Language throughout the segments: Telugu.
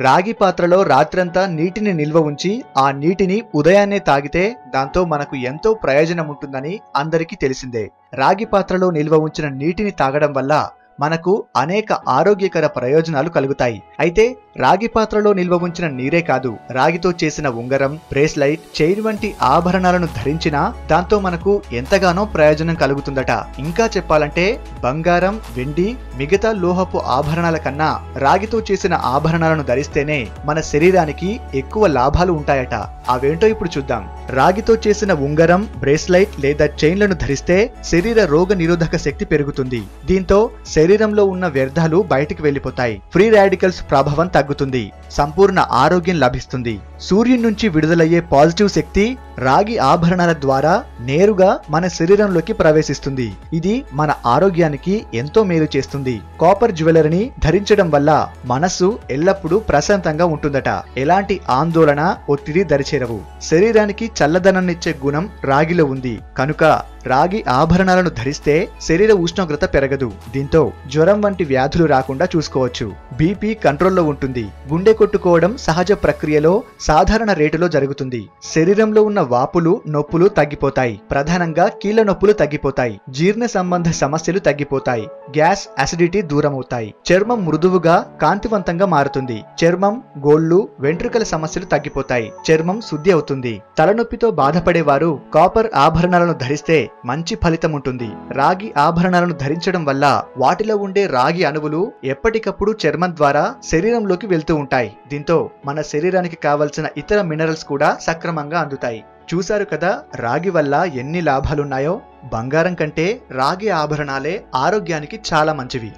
రాగి పాత్రలో రాత్రంతా నీటిని నిల్వ ఉంచి ఆ నీటిని ఉదయాన్నే తాగితే దాంతో మనకు ఎంతో ప్రయోజనం ఉంటుందని అందరికీ తెలిసిందే. రాగి పాత్రలో నిల్వ ఉంచిన నీటిని తాగడం వల్ల మనకు అనేక ఆరోగ్యకర ప్రయోజనాలు కలుగుతాయి. అయితే రాగి పాత్రలో నిల్వ ఉంచిన నీరే కాదు, రాగితో చేసిన ఉంగరం, బ్రేస్లైట్, చైన్ వంటి ఆభరణాలను ధరించినా దాంతో మనకు ఎంతగానో ప్రయోజనం కలుగుతుందట. ఇంకా చెప్పాలంటే బంగారం, వెండి, మిగతా లోహపు ఆభరణాల కన్నా రాగితో చేసిన ఆభరణాలను ధరిస్తేనే మన శరీరానికి ఎక్కువ లాభాలు ఉంటాయట. అవేంటో ఇప్పుడు చూద్దాం. రాగితో చేసిన ఉంగరం, బ్రేస్లైట్ లేదా చైన్లను ధరిస్తే శరీర రోగ నిరోధక శక్తి పెరుగుతుంది. దీంతో శరీరంలో ఉన్న వ్యర్థాలు బయటికి వెళ్లిపోతాయి. ఫ్రీ రాడికల్స్ ప్రభావం తగ్గుతుంది. సంపూర్ణ ఆరోగ్యం లభిస్తుంది. సూర్యుడి నుంచి విడుదలయ్యే పాజిటివ్ శక్తి రాగి ఆభరణాల ద్వారా నేరుగా మన శరీరంలోకి ప్రవేశిస్తుంది. ఇది మన ఆరోగ్యానికి ఎంతో మేలు చేస్తుంది. కాపర్ జ్యువెలరీని ధరించడం వల్ల మనస్సు ఎల్లప్పుడూ ప్రశాంతంగా ఉంటుందట. ఎలాంటి ఆందోళన, ఒత్తిడి దరిచేరవు. శరీరానికి చల్లదనాన్నిచ్చే గుణం రాగిలో ఉంది కనుక రాగి ఆభరణాలను ధరిస్తే శరీర ఉష్ణోగ్రత పెరగదు. దీంతో జ్వరం వంటి వ్యాధులు రాకుండా చూసుకోవచ్చు. బీపీ కంట్రోల్లో ఉంటుంది. గుండె కొట్టుకోవడం సహజ ప్రక్రియలో సాధారణ రేటులో జరుగుతుంది. శరీరంలో ఉన్న వాపులు, నొప్పులు తగ్గిపోతాయి. ప్రధానంగా కీళ్ల నొప్పులు తగ్గిపోతాయి. జీర్ణ సంబంధ సమస్యలు తగ్గిపోతాయి. గ్యాస్, అసిడిటీ దూరమవుతాయి. చర్మం మృదువుగా, కాంతివంతంగా మారుతుంది. చర్మం, గోళ్లు, వెంట్రుకల సమస్యలు తగ్గిపోతాయి. చర్మం శుద్ధి అవుతుంది. తలనొప్పితో బాధపడేవారు కాపర్ ఆభరణాలను ధరిస్తే మంచి ఫలితం ఉంటుంది. రాగి ఆభరణాలను ధరించడం వల్ల వాటిలో ఉండే రాగి అణువులు ఎప్పటికప్పుడు చర్మం ద్వారా శరీరంలోకి వెళ్తూ ఉంటాయి. దీంతో మన శరీరానికి కావలసిన ఇతర మినరల్స్ కూడా సక్రమంగా అందుతాయి. చూశారు కదా రాగి వల్ల ఎన్ని లాభాలున్నాయో. బంగారం కంటే రాగి ఆభరణాలే ఆరోగ్యానికి చాలా మంచివి.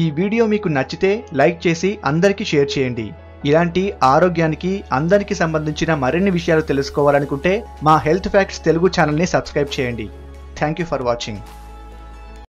ఈ వీడియో మీకు నచ్చితే లైక్ చేసి అందరికీ షేర్ చేయండి. ఇలాంటి ఆరోగ్యానికి, అందరికి సంబంధించిన మరిన్ని విషయాలు తెలుసుకోవాలనుకుంటే మా హెల్త్ ఫ్యాక్ట్స్ తెలుగు ఛానల్ని సబ్స్క్రైబ్ చేయండి. Thank you for watching.